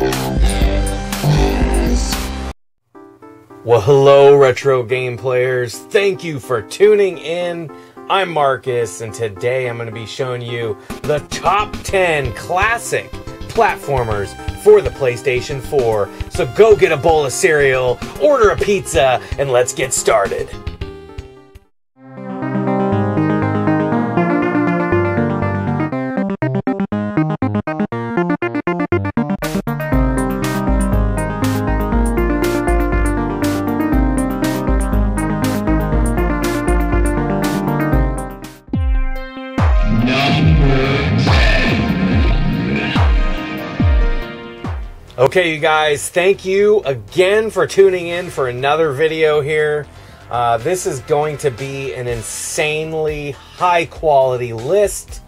Well, hello, retro game players. Thank you for tuning in. I'm Marcus, and today I'm going to be showing you the top 10 classic platformers for the PlayStation 4. So go get a bowl of cereal, order a pizza, and let's get started. Okay, you guys, thank you again for tuning in for another video here. This is going to be an insanely high quality list.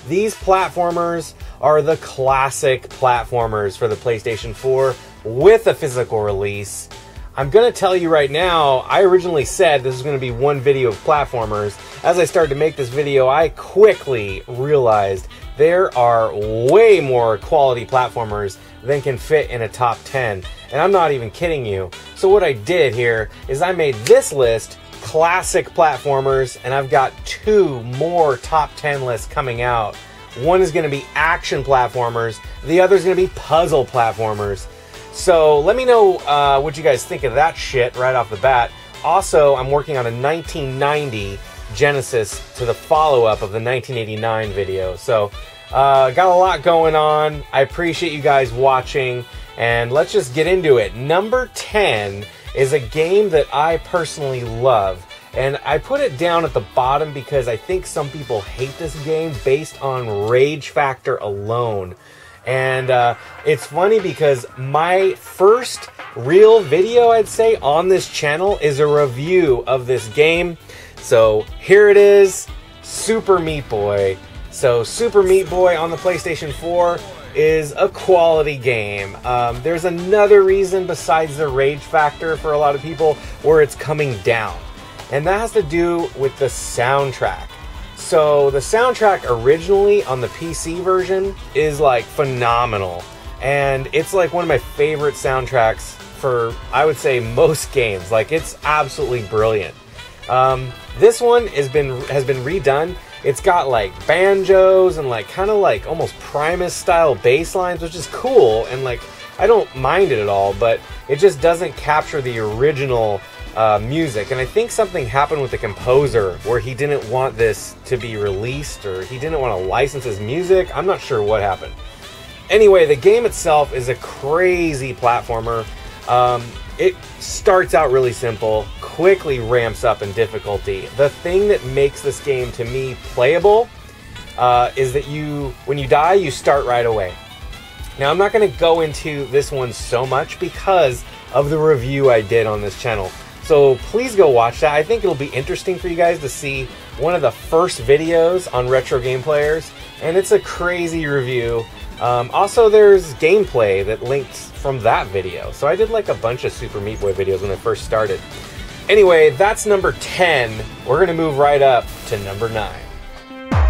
These platformers are the classic platformers for the PlayStation 4 with a physical release. I'm going to tell you right now, I originally said this was going to be one video of platformers. As I started to make this video, I quickly realized there are way more quality platformers than can fit in a top 10. And I'm not even kidding you. So what I did here is I made this list classic platformers, and I've got two more top 10 lists coming out. One is going to be action platformers. The other is going to be puzzle platformers. So let me know what you guys think of that shit right off the bat. Also, I'm working on a 1990 Genesis to the follow-up of the 1989 video. So, got a lot going on. I appreciate you guys watching, and let's just get into it. Number 10 is a game that I personally love, and I put it down at the bottom because I think some people hate this game based on rage factor alone. And it's funny because my first real video, I'd say, on this channel is a review of this game. So here it is, Super Meat Boy. So Super Meat Boy on the PlayStation 4 is a quality game. There's another reason besides the rage factor for a lot of people where it's coming down. And that has to do with the soundtrack. So the soundtrack originally on the PC version is like phenomenal. And it's like one of my favorite soundtracks for, I would say, most games. Like, it's absolutely brilliant. This one has been redone. It's got like banjos and like kind of like almost Primus style bass lines, which is cool, and like I don't mind it at all, but it just doesn't capture the original music. And I think something happened with the composer where he didn't want this to be released, or he didn't want to license his music. I'm not sure what happened. Anyway, the game itself is a crazy platformer. It starts out really simple, quickly ramps up in difficulty. The thing that makes this game, to me, playable is that when you die, you start right away. Now, I'm not going to go into this one so much because of the review I did on this channel. So please go watch that. I think it'll be interesting for you guys to see one of the first videos on Retro Game Players, and it's a crazy review. Also, there's gameplay that links from that video. So I did like a bunch of Super Meat Boy videos when I first started. Anyway, that's number 10. We're going to move right up to number 9. Number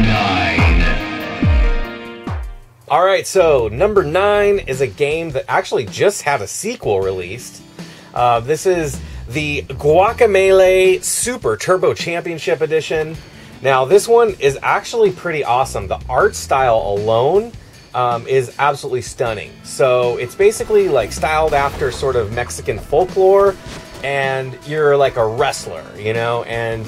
9. Alright, so number 9 is a game that actually just had a sequel released. This is the Guacamelee Super Turbo Championship Edition. Now, this one is actually pretty awesome. The art style alone is absolutely stunning. So it's basically like styled after sort of Mexican folklore, and you're like a wrestler, you know? And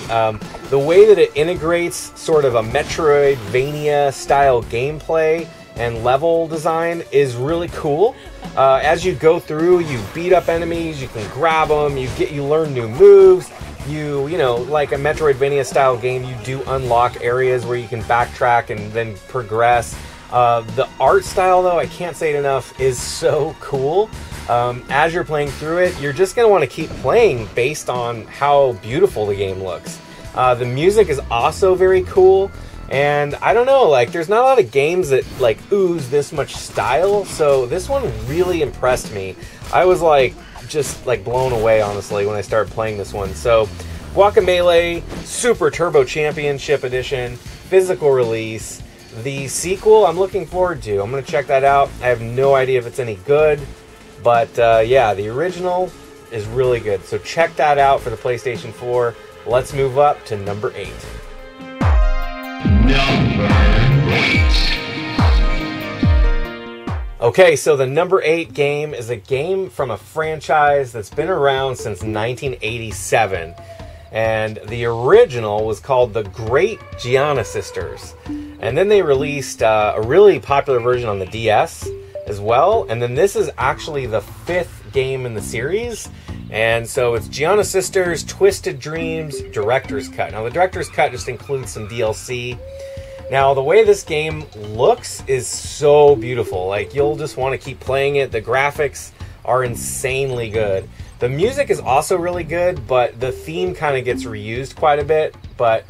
the way that it integrates sort of a Metroidvania style gameplay and level design is really cool. As you go through, you beat up enemies, you can grab them, you learn new moves. You know, like a Metroidvania style game, you do unlock areas where you can backtrack and then progress. The art style, though, I can't say it enough, is so cool. As you're playing through it, you're just going to want to keep playing based on how beautiful the game looks. The music is also very cool. And I don't know, like, there's not a lot of games that, like, ooze this much style. So this one really impressed me. I was, like, just, like, blown away, honestly, when I started playing this one. So, Guacamelee Super Turbo Championship Edition, physical release. The sequel I'm looking forward to. I'm going to check that out. I have no idea if it's any good, but yeah, the original is really good. So check that out for the PlayStation 4. Let's move up to number 8. Number 8. Okay, so the number 8 game is a game from a franchise that's been around since 1987. And the original was called The Great Giana Sisters. And then they released a really popular version on the DS as well. And then this is actually the 5th game in the series. And so it's Giana Sisters Twisted Dreams Director's Cut. Now the Director's Cut just includes some DLC. Now the way this game looks is so beautiful. Like, you'll just want to keep playing it. The graphics are insanely good. The music is also really good, but the theme kind of gets reused quite a bit. But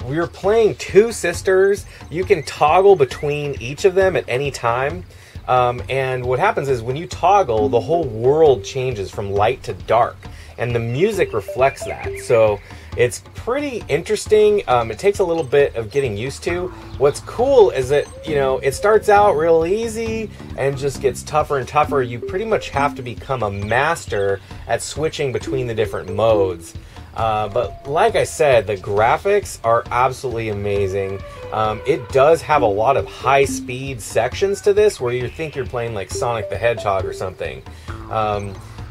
we're playing 2 sisters. You can toggle between each of them at any time. And what happens is when you toggle, the whole world changes from light to dark. And the music reflects that. So it's pretty interesting. It takes a little bit of getting used to. What's cool is that, you know, it starts out real easy and just gets tougher and tougher. You pretty much have to become a master at switching between the different modes. But like I said, the graphics are absolutely amazing. It does have a lot of high-speed sections to this where you think you're playing like Sonic the Hedgehog or something.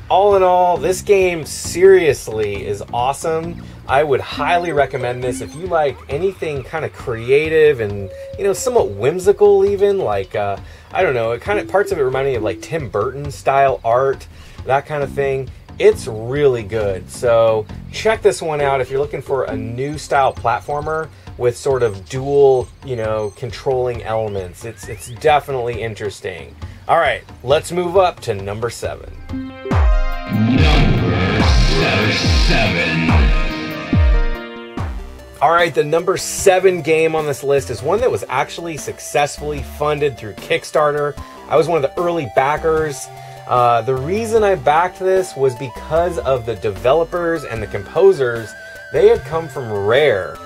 All in all, this game seriously is awesome. I would highly recommend this if you like anything kind of creative and, you know, somewhat whimsical even. Like, I don't know, parts of it remind me of like Tim Burton style art, that kind of thing. It's really good. So check this one out if you're looking for a new style platformer with sort of dual, you know, controlling elements. It's definitely interesting. All right, let's move up to number 7. Number 7. All right, the number 7 game on this list is one that was actually successfully funded through Kickstarter. I was one of the early backers. The reason I backed this was because of the developers and the composers. They had come from Rare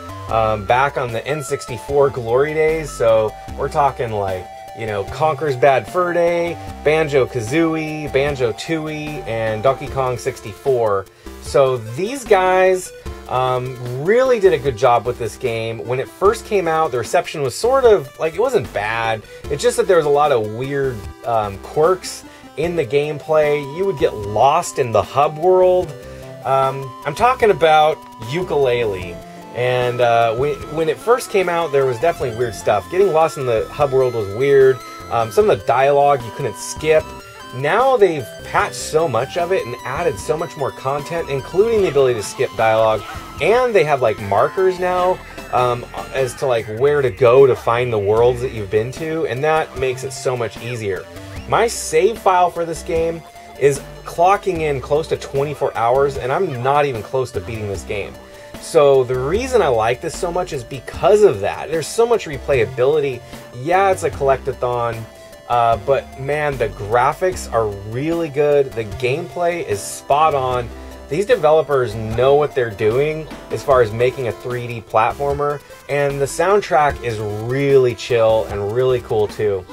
back on the N64 glory days. So we're talking like, you know, Conker's Bad Fur Day, Banjo-Kazooie, Banjo-Tooie, and Donkey Kong 64. So these guys really did a good job with this game. When it first came out, the reception was sort of, like, it wasn't bad. It's just that there was a lot of weird quirks in the gameplay. You would get lost in the hub world. I'm talking about Ukulele. And when it first came out, there was definitely weird stuff. Getting lost in the hub world was weird. Some of the dialogue you couldn't skip. Now they've patched so much of it and added so much more content, including the ability to skip dialogue. And they have like markers now as to like where to go to find the worlds that you've been to. And that makes it so much easier. My save file for this game is clocking in close to 24 hours, and I'm not even close to beating this game. So the reason I like this so much is because of that. There's so much replayability. Yeah, it's a collectathon, but man, the graphics are really good. The gameplay is spot on. These developers know what they're doing as far as making a 3D platformer, and the soundtrack is really chill and really cool too.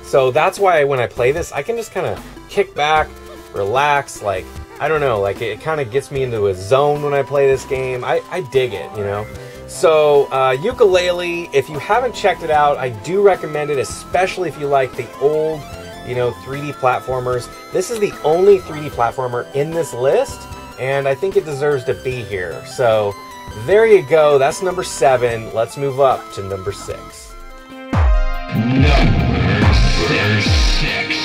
So that's why when I play this, I can just kind of kick back, relax, like, I don't know, like it kind of gets me into a zone when I play this game. I dig it, you know. So Ukulele, if you haven't checked it out, I do recommend it, especially if you like the old, you know, 3D platformers. This is the only 3D platformer in this list, and I think it deserves to be here. So there you go. That's number 7. Let's move up to number 6. Number 6.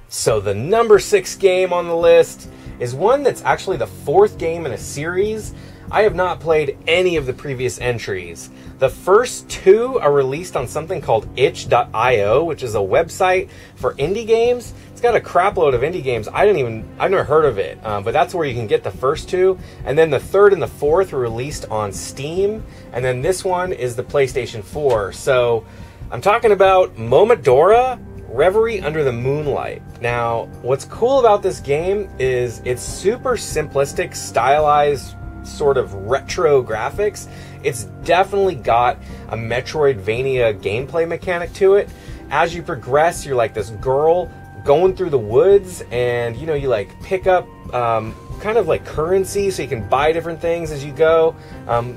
So the number 6 game on the list is one that's actually the 4th game in a series. I have not played any of the previous entries. The first 2 are released on something called itch.io, which is a website for indie games. It's got a crap load of indie games. I've never heard of it, but that's where you can get the first 2. And then the 3rd and the 4th were released on Steam. And then this one is the PlayStation 4. So I'm talking about MoMA Dora, Reverie Under the Moonlight. Now, what's cool about this game is it's super simplistic, stylized sort of retro graphics, it's definitely got a Metroidvania gameplay mechanic to it. As you progress, you're like this girl going through the woods, and you know, you like pick up kind of like currency, so you can buy different things as you go.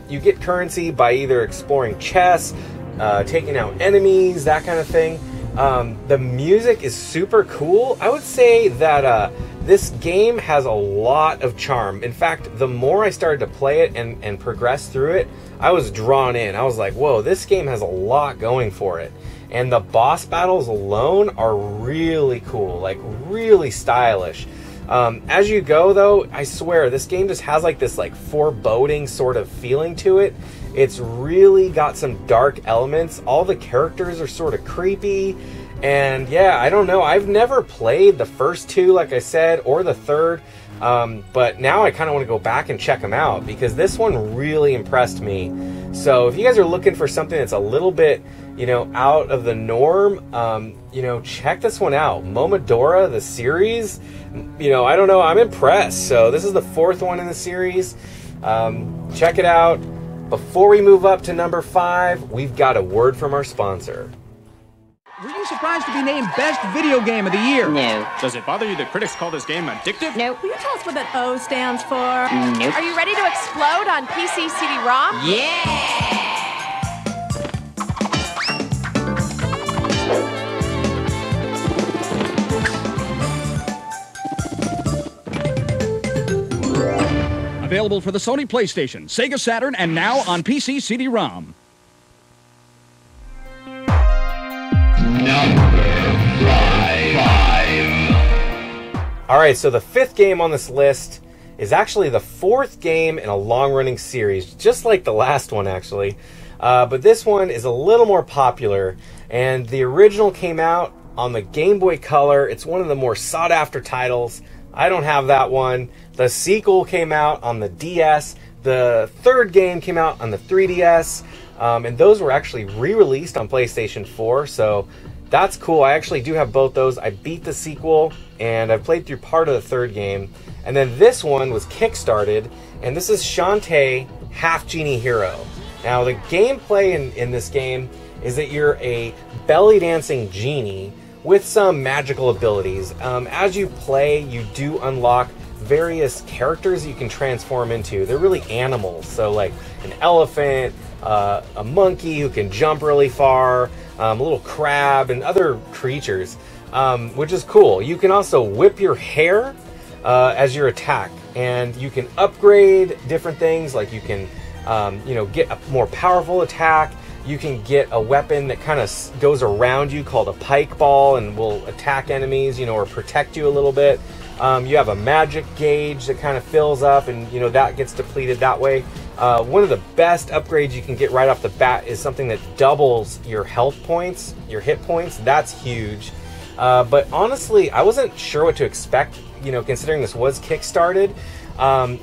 You get currency by either exploring chests, taking out enemies, that kind of thing. The music is super cool. I would say that this game has a lot of charm. In fact, the more I started to play it and progress through it, I was drawn in. I was like, whoa, this game has a lot going for it. And the boss battles alone are really cool, like really stylish. As you go, though, I swear, this game just has like this like foreboding sort of feeling to it. It's really got some dark elements. All the characters are sort of creepy. And yeah, I don't know. I've never played the first two, like I said, or the third. But now I kind of want to go back and check them out, because this one really impressed me. So if you guys are looking for something that's a little bit, you know, out of the norm, you know, check this one out. MoMA Dora, the series, you know, I don't know, I'm impressed. So this is the fourth one in the series. Check it out. Before we move up to number 5, we've got a word from our sponsor. Were you surprised to be named Best Video Game of the Year? No. Does it bother you that critics call this game addictive? Nope. Will you tell us what that O stands for? Nope. Are you ready to explode on PC CD-ROM? Yeah! Available for the Sony PlayStation, Sega Saturn, and now on PC CD-ROM. Number 5. All right, so the 5th game on this list is actually the 4th game in a long-running series, just like the last one, actually. But this one is a little more popular, and the original came out on the Game Boy Color. It's one of the more sought-after titles. I don't have that one. The sequel came out on the DS. The third game came out on the 3DS. And those were actually re-released on PlayStation 4, so that's cool. I actually do have both those. I beat the sequel, and I've played through part of the third game. And then this one was kickstarted, and this is Shantae, HalfGenie Hero. Now, the gameplay in this game is that you're a belly dancing genie with some magical abilities. As you play, you do unlock various characters you can transform into. They're really animals, so like an elephant, a monkey who can jump really far, a little crab, and other creatures, which is cool. You can also whip your hair as your attack, and you can upgrade different things. Like you can, you know, get a more powerful attack. You can get a weapon that kind of goes around you called a pike ball and will attack enemies, you know, or protect you a little bit. You have a magic gauge that kind of fills up, and you know that gets depleted that way. One of the best upgrades you can get right off the bat is something that doubles your health points, your hit points. That's huge. But honestly, I wasn't sure what to expect, you know, considering this was kickstarted.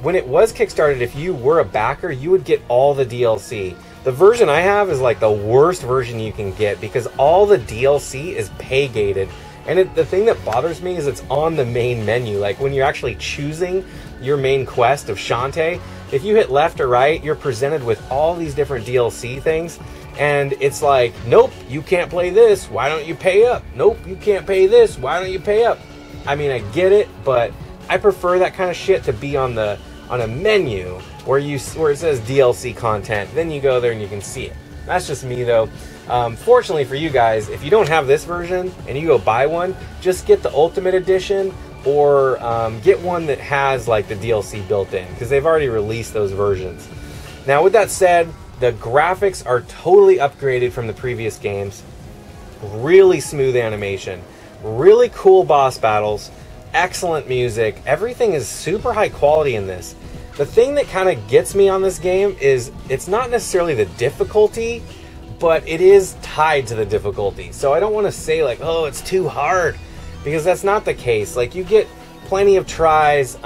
When it was kickstarted, if you were a backer, you would get all the DLC. The version I have is like the worst version you can get, because all the DLC is pay gated. And the thing that bothers me is it's on the main menu. Like when you're actually choosing your main quest of Shantae, if you hit left or right, you're presented with all these different DLC things. And it's like, nope, you can't play this. Why don't you pay up? Nope, you can't pay this. Why don't you pay up? I mean, I get it, but I prefer that kind of shit to be on a menu where it says DLC content. Then you go there and you can see it. That's just me, though. Fortunately for you guys, if you don't have this version and you go buy one, just get the Ultimate Edition, or get one that has like the DLC built in, because they've already released those versions. Now, with that said, the graphics are totally upgraded from the previous games. Really smooth animation, really cool boss battles, excellent music. Everything is super high quality in this. The thing that kind of gets me on this game is it's not necessarily the difficulty, but it is tied to the difficulty. So I don't want to say like, oh, it's too hard, because that's not the case. Like, you get plenty of tries,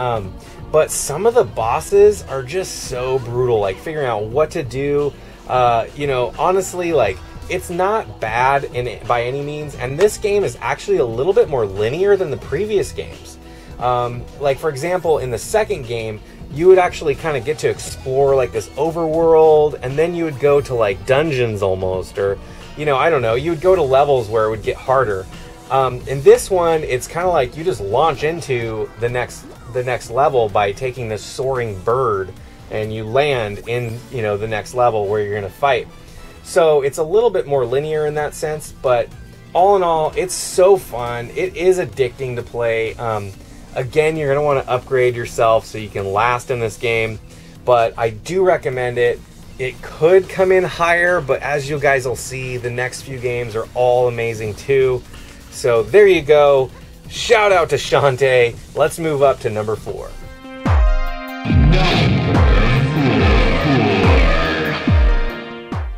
but some of the bosses are just so brutal, like figuring out what to do. You know, honestly, like, it's not bad by any means, and this game is actually a little bit more linear than the previous games. Like, for example, in the second game, you would actually kind of get to explore like this overworld, and then you would go to like dungeons almost, or, you know, I don't know, you would go to levels where it would get harder. In this one, it's kind of like you just launch into the next level by taking this soaring bird, and you land in, you know, the next level where you're going to fight. So it's a little bit more linear in that sense, but all in all, it's so fun. It is addicting to play. Again, you're going to want to upgrade yourself so you can last in this game, but I do recommend it. It could come in higher, but as you guys will see, the next few games are all amazing too. So there you go. Shout out to Shantae. Let's move up to number 4.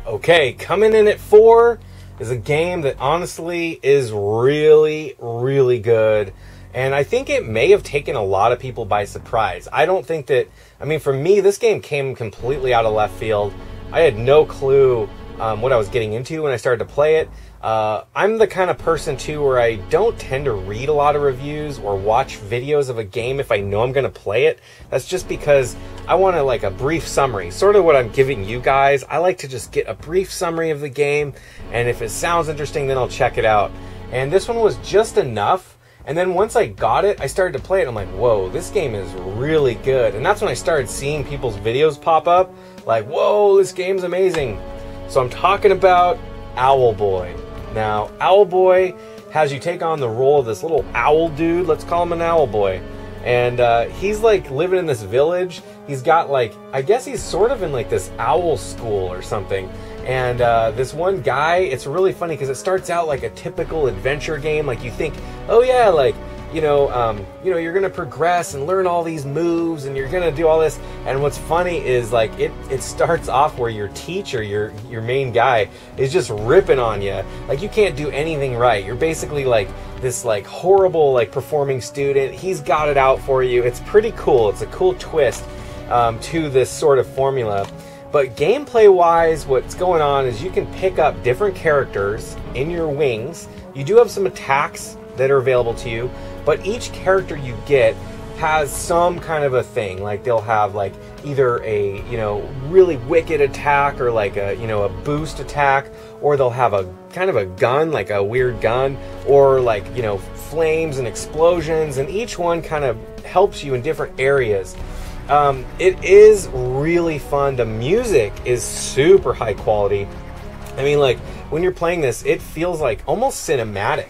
Okay, coming in at 4 is a game that honestly is really, really good. And I think it may have taken a lot of people by surprise. I don't think that, I mean, for me, this game came completely out of left field. I had no clue what I was getting into when I started to play it. I'm the kind of person too where I don't tend to read a lot of reviews or watch videos of a game if I know I'm going to play it. That's just because I want like a brief summary, sort of what I'm giving you guys. I like to just get a brief summary of the game, and if it sounds interesting, then I'll check it out. And this one was just enough. And then once I got it, I started to play it, and I'm like, whoa, this game is really good. And that's when I started seeing people's videos pop up, like, whoa, this game's amazing. So I'm talking about Owlboy. Now, Owlboy has you take on the role of this little owl dude. Let's call him an Owlboy. And he's like living in this village. He's got like, I guess he's sort of in like this owl school or something. And this one guy, it's really funny because it starts out like a typical adventure game. Like you think, oh yeah, like, you know, you're gonna progress and learn all these moves, and you're gonna do all this. And what's funny is like it starts off where your teacher, your main guy, is just ripping on you. Like you can't do anything right. You're basically like this like horrible like performing student. He's got it out for you. It's pretty cool. It's a cool twist to this sort of formula. But gameplay wise, what's going on is you can pick up different characters in your wings. You do have some attacks that are available to you, but each character you get has some kind of a thing. Like they'll have like either a, you know, really wicked attack, or like a, you know, a boost attack, or they'll have a kind of a gun, like a weird gun, or like, you know, flames and explosions, and each one kind of helps you in different areas. It is really fun. The music is super high quality. I mean, like when you're playing this, it feels like almost cinematic.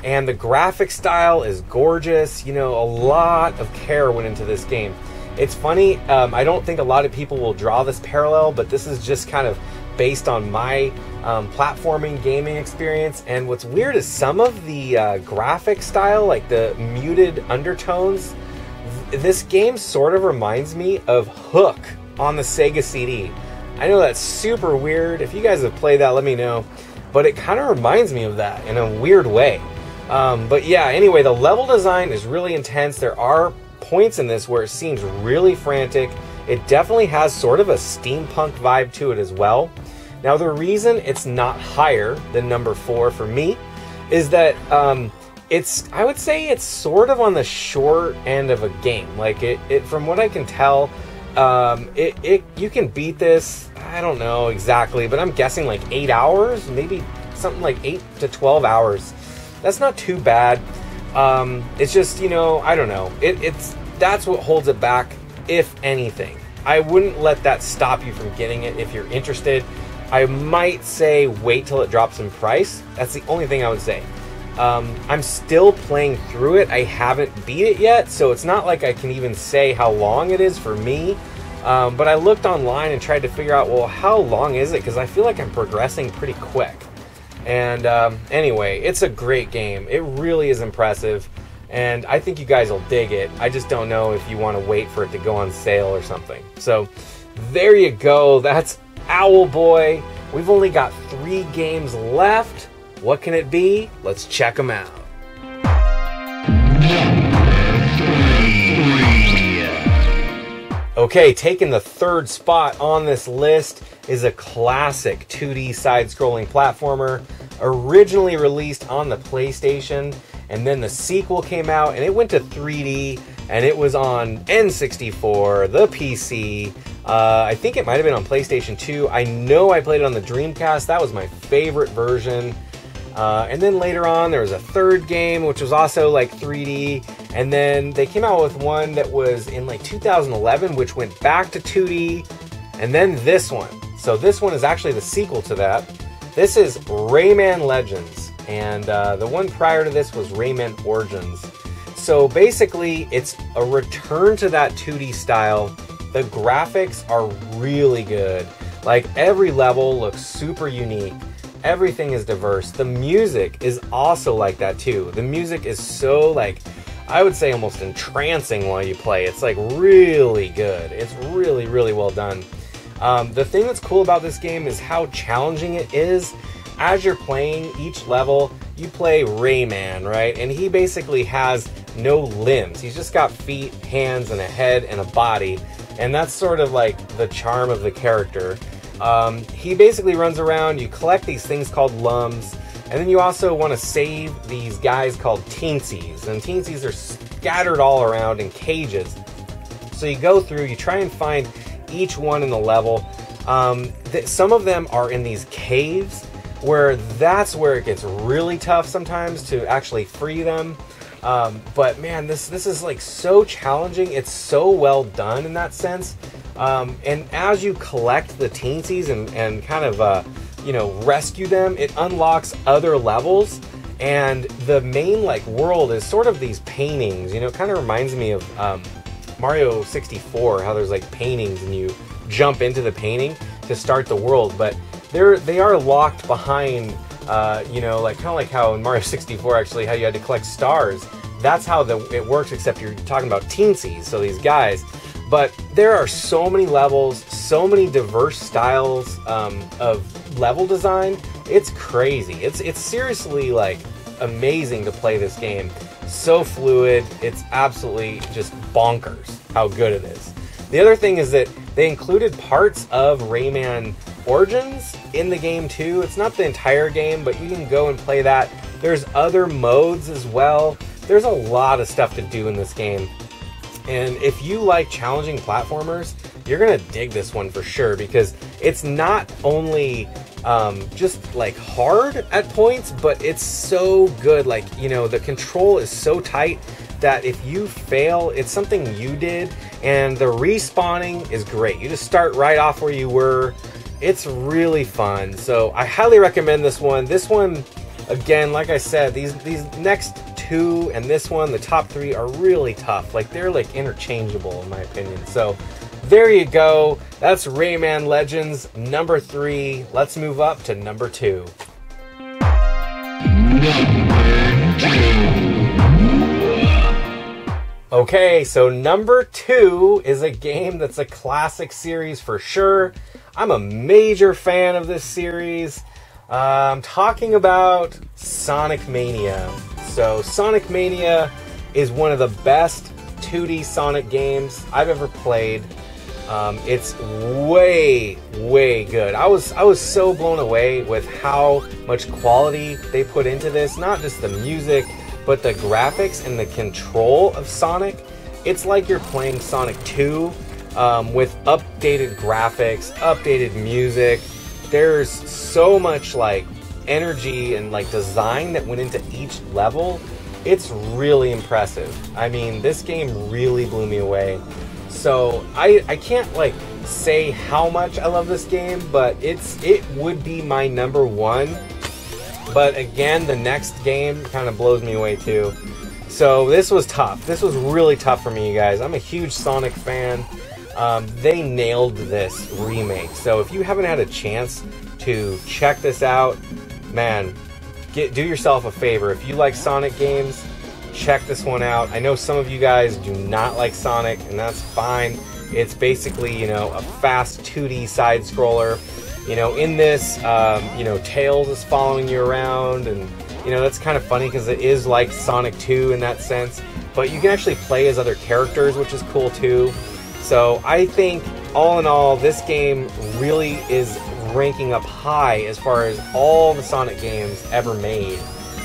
And the graphic style is gorgeous. You know, a lot of care went into this game. It's funny, I don't think a lot of people will draw this parallel, but this is just kind of based on my platforming gaming experience. And what's weird is some of the graphic style, like the muted undertones, this game sort of reminds me of Hook on the Sega CD. I know that's super weird. If you guys have played that, let me know. But it kind of reminds me of that in a weird way. But yeah, anyway, the level design is really intense. There are points in this where it seems really frantic. It definitely has sort of a steampunk vibe to it as well. Now, the reason it's not higher than number 4 for me is that I would say it's sort of on the short end of a game. Like it from what I can tell, you can beat this, I don't know exactly, but I'm guessing like 8 hours, maybe something like 8 to 12 hours. That's not too bad. It's just, you know, I don't know. That's what holds it back, if anything. I wouldn't let that stop you from getting it if you're interested. I might say wait till it drops in price. That's the only thing I would say. I'm still playing through it. I haven't beat it yet, so it's not like I can even say how long it is for me. But I looked online and tried to figure out, well, how long is it? Because I feel like I'm progressing pretty quick. And anyway, it's a great game. It really is impressive, and I think you guys will dig it. I just don't know if you want to wait for it to go on sale or something. So there you go. That's Owlboy. We've only got 3 games left. What can it be? Let's check them out. Okay, taking the 3rd spot on this list is a classic 2D side-scrolling platformer, originally released on the PlayStation, and then the sequel came out and it went to 3D. and it was on N64, the PC. I think it might have been on PlayStation 2. I know I played it on the Dreamcast. That was my favorite version. And then later on, there was a third game, which was also like 3D. And then they came out with one that was in like 2011, which went back to 2D. And then this one. So this one is actually the sequel to that. This is Rayman Legends. And the one prior to this was Rayman Origins. So basically, it's a return to that 2D style. The graphics are really good. Like, every level looks super unique. Everything is diverse. The music is also like that too. The music is so, like, I would say almost entrancing while you play. It's like really good. It's really, really well done. The thing that's cool about this game is how challenging it is. As you're playing each level, you play Rayman, right? And he basically has no limbs. He's just got feet, hands, and a head and a body. And that's sort of like the charm of the character. He basically runs around, you collect these things called lums, and then you also want to save these guys called teensies. And teensies are scattered all around in cages. So you go through, you try and find each one in the level. Some of them are in these caves, where that's where it gets really tough sometimes to actually free them. But man, this is like so challenging. It's so well done in that sense. And as you collect the teensies and kind of, you know, rescue them, it unlocks other levels. And the main like world is sort of these paintings. You know, it kind of reminds me of Mario 64, how there's like paintings and you jump into the painting to start the world. But they are locked behind, you know, like kind of like how in Mario 64 actually, how you had to collect stars. That's how it works, except you're talking about teensies, so these guys. But there are so many levels, so many diverse styles of level design. It's crazy. It's seriously like amazing to play this game. So fluid. It's absolutely just bonkers how good it is. The other thing is that they included parts of Rayman Origins in the game too. It's not the entire game, but you can go and play that. There's other modes as well. There's a lot of stuff to do in this game. And if you like challenging platformers, you're gonna dig this one for sure, because it's not only just like hard at points, but it's so good. Like, you know, the control is so tight that if you fail, it's something you did, and the respawning is great. You just start right off where you were. It's really fun. So I highly recommend this one. This one, again, like I said, these next two and this one, the top three, are really tough. Like, they're like interchangeable in my opinion. So there you go. That's Rayman Legends number 3. Let's move up to number 2. Okay, so number 2 is a game that's a classic series for sure. I'm a major fan of this series. I'm talking about Sonic Mania. So Sonic Mania is one of the best 2D Sonic games I've ever played. It's way, way good. I was so blown away with how much quality they put into this. Not just the music, but the graphics and the control of Sonic. It's like you're playing Sonic 2 with updated graphics, updated music. There's so much like energy and like design that went into each level. It's really impressive. I mean, this game really blew me away. So I can't like say how much I love this game, but it would be my number 1. But again, the next game kind of blows me away too. So this was tough. This was really tough for me, you guys. I'm a huge Sonic fan. They nailed this remake. So if you haven't had a chance to check this out, man, do yourself a favor. If you like Sonic games, check this one out. I know some of you guys do not like Sonic, and that's fine. It's basically, you know, a fast 2D side scroller. You know, in this, you know, Tails is following you around, and you know, that's kind of funny because it is like Sonic 2 in that sense, but you can actually play as other characters, which is cool too. So I think all in all, this game really is ranking up high as far as all the Sonic games ever made.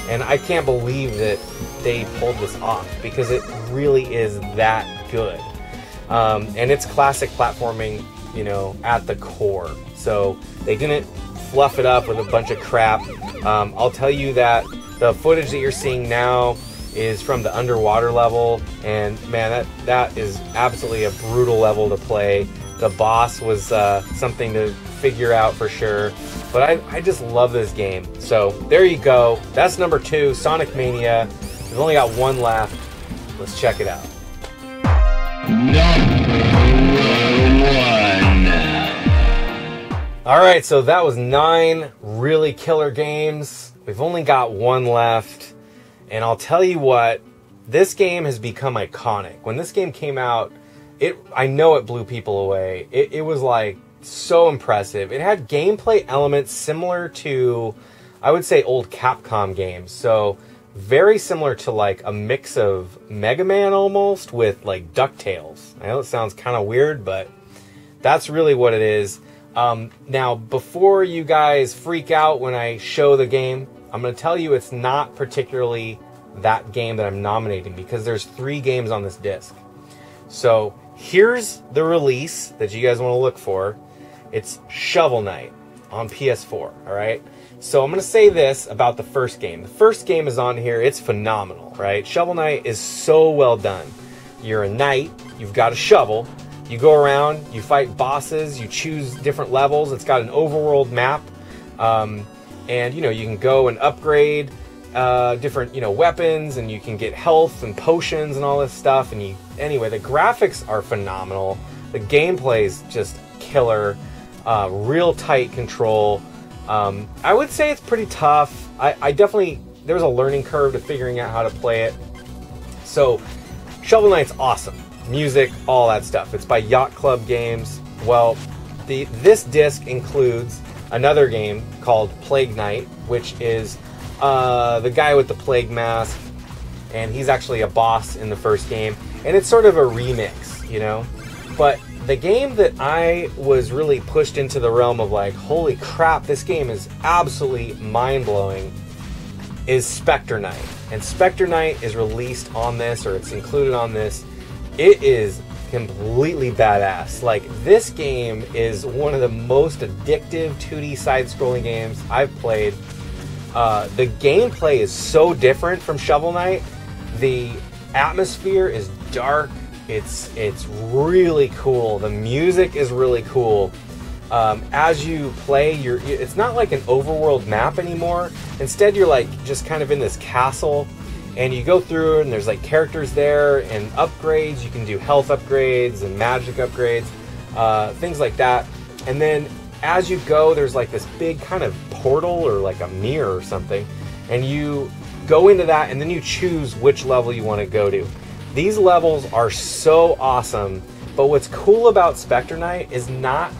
And I can't believe that they pulled this off, because it really is that good. And it's classic platforming, you know, at the core. So they didn't fluff it up with a bunch of crap. I'll tell you that the footage that you're seeing now is from the underwater level, and man, that is absolutely a brutal level to play. The boss was something to figure out for sure, but I just love this game. So there you go. That's number 2, Sonic Mania. We've only got one left. Let's check it out. Number 1. All right, so that was 9 really killer games. We've only got one left, and I'll tell you what, this game has become iconic. When this game came out, I know it blew people away. It was like so impressive. It had gameplay elements similar to, I would say, old Capcom games. So very similar to like a mix of Mega Man almost with like DuckTales. I know it sounds kind of weird, but that's really what it is. Now, before you guys freak out when I show the game, I'm going to tell you it's not particularly that game that I'm nominating, because there's 3 games on this disc. So here's the release that you guys want to look for. It's Shovel Knight on PS4, all right? So I'm going to say this about the first game. The first game is on here. It's phenomenal, right? Shovel Knight is so well done. You're a knight. You've got a shovel. You go around. You fight bosses. You choose different levels. It's got an overworld map. And, you know, you can go and upgrade different, you know, weapons, and you can get health and potions and all this stuff. And anyway, the graphics are phenomenal. The gameplay is just killer. Real tight control. I would say it's pretty tough. I definitely, there was a learning curve to figuring out how to play it. So Shovel Knight's awesome. Music, all that stuff. It's by Yacht Club Games. Well, this disc includes another game called Plague Knight, which is the guy with the plague mask, and he's actually a boss in the first game, and it's sort of a remix, you know. But the game that I was really pushed into the realm of like, holy crap, this game is absolutely mind-blowing, is Spectre Knight. And Spectre Knight is released on this, or it's included on this. It is completely badass. Like, this game is one of the most addictive 2D side-scrolling games I've played. The gameplay is so different from Shovel Knight. The atmosphere is dark. It's really cool. The music is really cool. As you play, it's not like an overworld map anymore. Instead, you're like just kind of in this castle, and you go through, and there's like characters there and upgrades. You can do health upgrades and magic upgrades, things like that. And then as you go, there's like this big kind of portal or like a mirror or something, and you go into that, and then you choose which level you want to go to. These levels are so awesome, but what's cool about Spectre Knight is not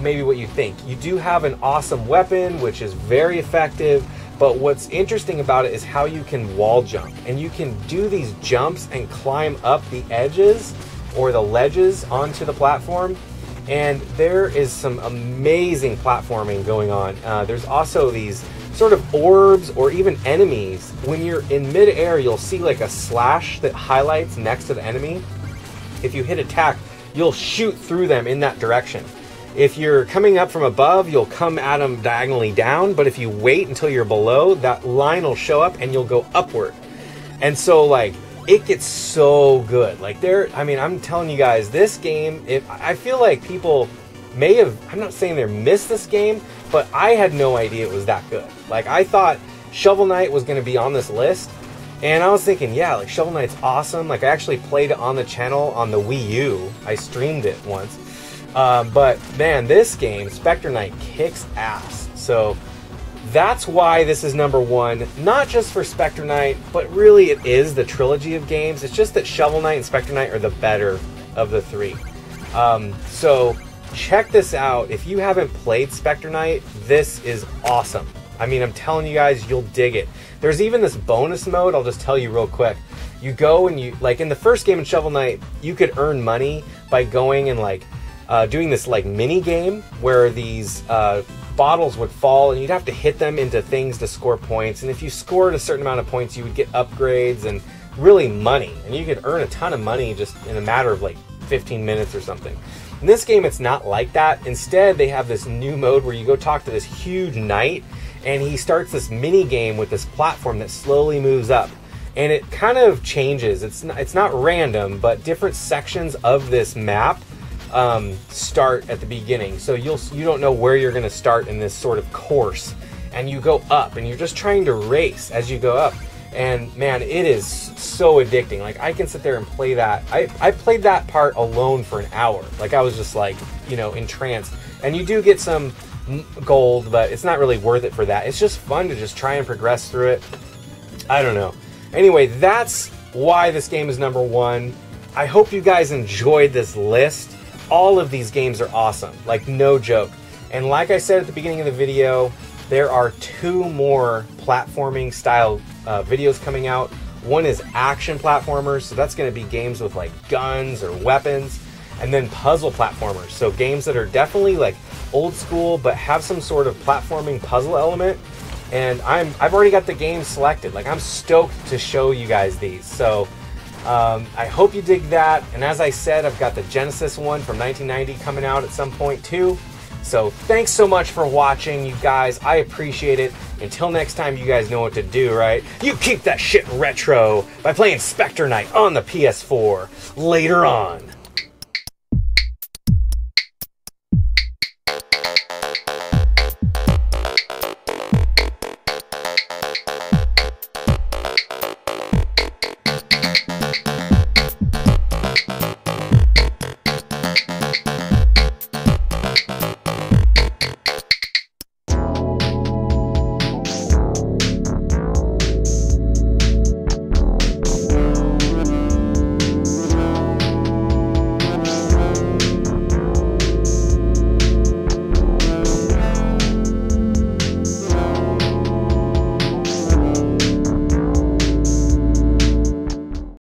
maybe what you think. You do have an awesome weapon, which is very effective, but what's interesting about it is how you can wall jump, and you can do these jumps and climb up the edges or the ledges onto the platform. And there is some amazing platforming going on. There's also these sort of orbs or even enemies. When you're in midair, you'll see like a slash that highlights next to the enemy. If you hit attack, you'll shoot through them in that direction. If you're coming up from above, you'll come at them diagonally down, but if you wait until you're below, that line will show up and you'll go upward. And so like, it gets so good. Like I'm telling you guys, this game, I feel like people may have, I'm not saying they missed this game, but I had no idea it was that good. Like, I thought Shovel Knight was going to be on this list, and I was thinking, yeah, like Shovel Knight's awesome. Like, I actually played it on the channel on the Wii U. I streamed it once. But man, this game, Spectre Knight, kicks ass. So that's why this is number 1, not just for Spectre Knight, but really it is the trilogy of games. It's just that Shovel Knight and Spectre Knight are the better of the 3. So check this out. If you haven't played Spectre Knight, this is awesome. I mean, I'm telling you guys, you'll dig it. There's even this bonus mode, I'll just tell you real quick. You go and you, like in the first game in Shovel Knight, you could earn money by going and like doing this like mini game where these bottles would fall, and you'd have to hit them into things to score points. And if you scored a certain amount of points, you would get upgrades and really money. And you could earn a ton of money just in a matter of like 15 minutes or something. In this game, it's not like that. Instead, they have this new mode where you go talk to this huge knight, and he starts this mini game with this platform that slowly moves up. And it kind of changes. It's not random, but different sections of this map start at the beginning. So you don't know where you're going to start in this sort of course. And you go up, and you're just trying to race as you go up. And man, it is so addicting. Like, I can sit there and play that. I played that part alone for an hour. Like, I was just like, you know, entranced. And you do get some gold, but it's not really worth it for that. It's just fun to just try and progress through it. I don't know. Anyway, that's why this game is number one. I hope you guys enjoyed this list. All of these games are awesome, like no joke. And like I said at the beginning of the video, there are 2 more platforming style videos coming out. One is action platformers, so that's going to be games with like guns or weapons. And then puzzle platformers, so games that are definitely like old school but have some sort of platforming puzzle element. And I've already got the game selected. Like, I'm stoked to show you guys these. So I hope you dig that. And as I said, I've got the Genesis one from 1990 coming out at some point too. So thanks so much for watching, you guys. I appreciate it. Until next time, you guys know what to do, right? You keep that shit retro by playing Spectre Knight on the PS4 later on.